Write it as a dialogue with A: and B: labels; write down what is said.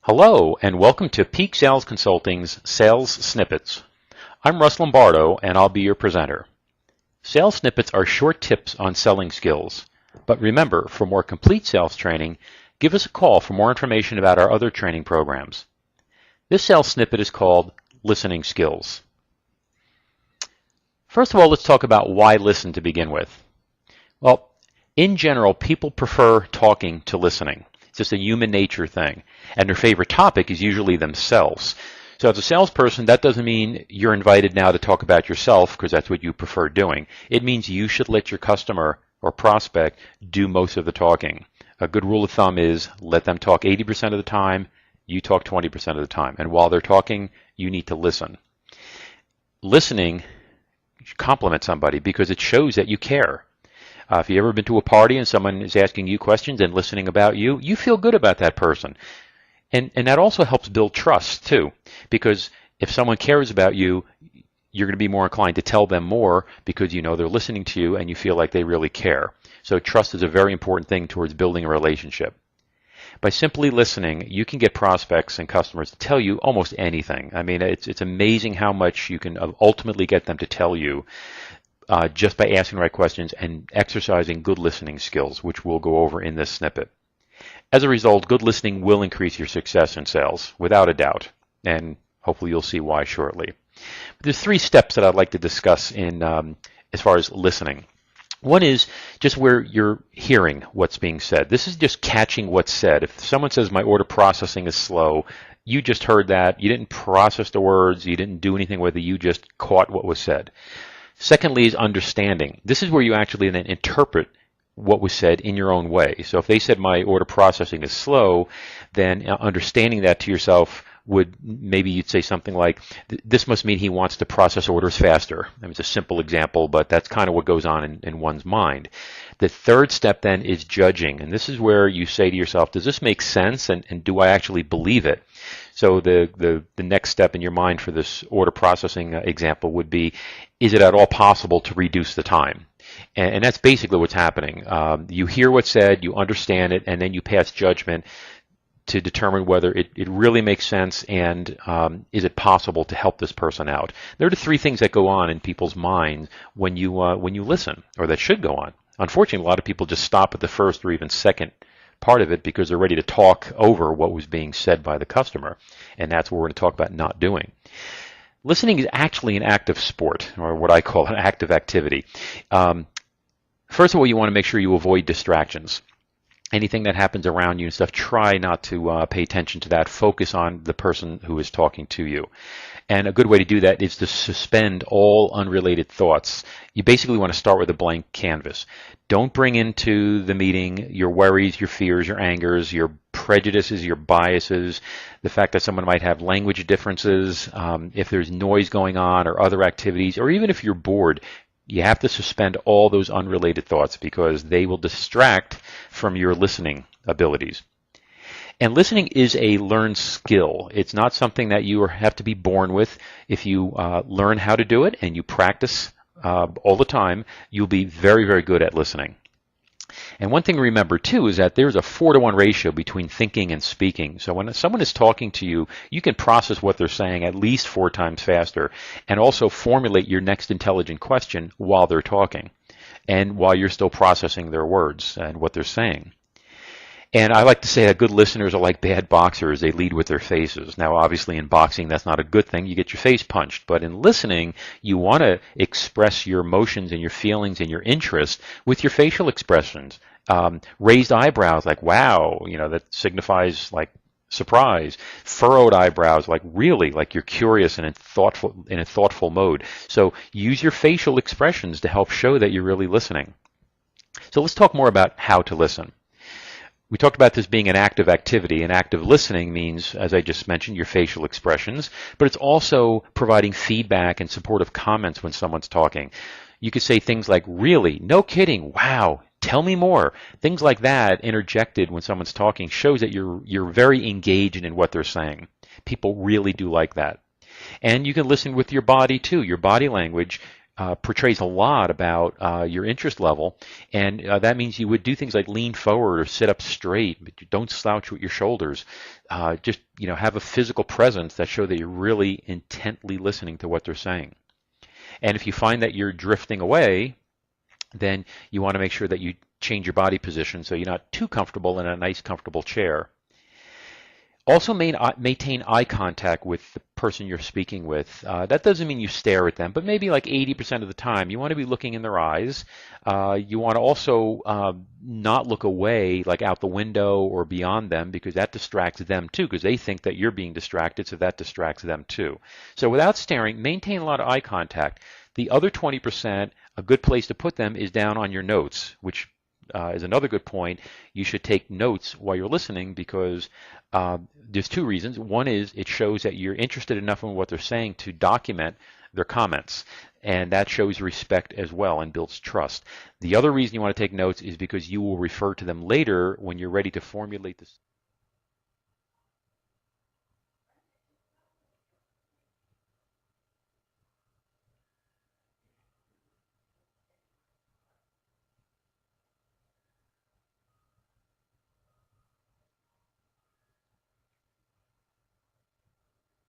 A: Hello, and welcome to Peak Sales Consulting's Sales Snippets. I'm Russ Lombardo, and I'll be your presenter. Sales snippets are short tips on selling skills. But remember, for more complete sales training, give us a call for more information about our other training programs. This sales snippet is called Listening Skills. First of all, let's talk about why listen to begin with. Well, in general, people prefer talking to listening. It's just a human nature thing. And their favorite topic is usually themselves. So as a salesperson, that doesn't mean you're invited now to talk about yourself because that's what you prefer doing. It means you should let your customer or prospect do most of the talking. A good rule of thumb is let them talk 80% of the time, you talk 20% of the time. And while they're talking, you need to listen. Listening compliments somebody because it shows that you care. If you've ever been to a party and someone is asking you questions and listening about you, you feel good about that person. And that also helps build trust too, because if someone cares about you, you're going to be more inclined to tell them more because you know they're listening to you and you feel like they really care. So trust is a very important thing towards building a relationship. By simply listening, you can get prospects and customers to tell you almost anything. I mean, it's amazing how much you can ultimately get them to tell you just by asking the right questions and exercising good listening skills, which we'll go over in this snippet. As a result, good listening will increase your success in sales, without a doubt, and hopefully you'll see why shortly. But there's 3 steps that I'd like to discuss in as far as listening. One is just where you're hearing what's being said. This is just catching what's said. If someone says my order processing is slow, you just heard that. You didn't process the words. You didn't do anything with it. You just caught what was said. Secondly is understanding. This is where you actually then interpret what was said in your own way. So if they said my order processing is slow, then understanding that to yourself would maybe you'd say something like, this must mean he wants to process orders faster. I mean, it's a simple example, but that's kind of what goes on in one's mind. The third step then is judging, and this is where you say to yourself, does this make sense, and do I actually believe it? So the next step in your mind for this order processing example would be, is it at all possible to reduce the time? And that's basically what's happening. You hear what's said, you understand it, and then you pass judgment to determine whether it really makes sense and is it possible to help this person out. There are the 3 things that go on in people's minds when you listen, or that should go on. Unfortunately, a lot of people just stop at the first or even second part of it because they're ready to talk over what was being said by the customer, and that's what we're going to talk about not doing. Listening is actually an active sport, or what I call an active activity. First of all, you want to make sure you avoid distractions. Anything that happens around you and stuff, try not to pay attention to that. Focus on the person who is talking to you. And a good way to do that is to suspend all unrelated thoughts. You basically want to start with a blank canvas. Don't bring into the meeting your worries, your fears, your angers, your prejudices, your biases, the fact that someone might have language differences, if there's noise going on or other activities, or even if you're bored. You have to suspend all those unrelated thoughts because they will distract from your listening abilities. And listening is a learned skill. It's not something that you have to be born with. If you learn how to do it and you practice all the time, you'll be very, very good at listening. And one thing to remember too is that there's a 4-to-1 ratio between thinking and speaking. So when someone is talking to you, you can process what they're saying at least 4 times faster and also formulate your next intelligent question while they're talking and while you're still processing their words and what they're saying. And I like to say that good listeners are like bad boxers. They lead with their faces. Now, obviously, in boxing, that's not a good thing. You get your face punched. But in listening, you want to express your emotions and your feelings and your interest with your facial expressions. Raised eyebrows, like, wow, that signifies, like, surprise. Furrowed eyebrows, like, really, like you're curious and in a thoughtful mode. So use your facial expressions to help show that you're really listening. So let's talk more about how to listen. We talked about this being an active activity, and active listening means, as I just mentioned, your facial expressions, but it's also providing feedback and supportive comments when someone's talking. You could say things like, really, no kidding, wow, tell me more. Things like that interjected when someone's talking shows that you're very engaged in what they're saying. People really do like that. And you can listen with your body too. Your body language portrays a lot about your interest level, and that means you would do things like lean forward or sit up straight, but you don't slouch with your shoulders. Just have a physical presence that show that you're really intently listening to what they're saying. And if you find that you're drifting away, then you want to make sure that you change your body position so you're not too comfortable in a nice, comfortable chair. Also maintain eye contact with the person you're speaking with. That doesn't mean you stare at them, but maybe like 80% of the time you want to be looking in their eyes. You want to also not look away, like out the window or beyond them, because that distracts them too, because they think that you're being distracted, so that distracts them too. So without staring, maintain a lot of eye contact. The other 20%, a good place to put them is down on your notes, which is another good point. You should take notes while you're listening because there's two reasons. One is it shows that you're interested enough in what they're saying to document their comments, and that shows respect as well and builds trust. The other reason you want to take notes is because you will refer to them later when you're ready to formulate this.